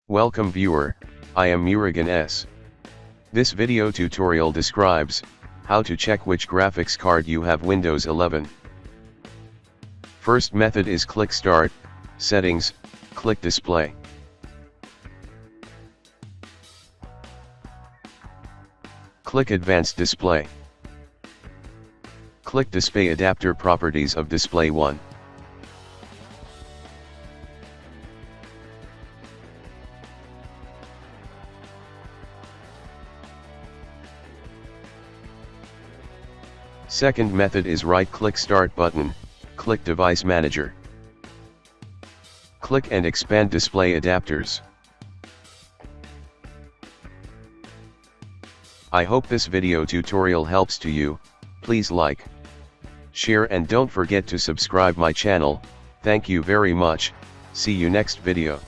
Welcome viewer, I am Murugan S. This video tutorial describes how to check which graphics card you have Windows 11. First method is click Start, Settings, click Display. Click Advanced Display. Click Display Adapter Properties of Display 1. Second method is right-click Start button, click Device Manager. Click and expand Display Adapters. I hope this video tutorial helps to you. Please like, share and don't forget to subscribe my channel. Thank you very much. See you next video.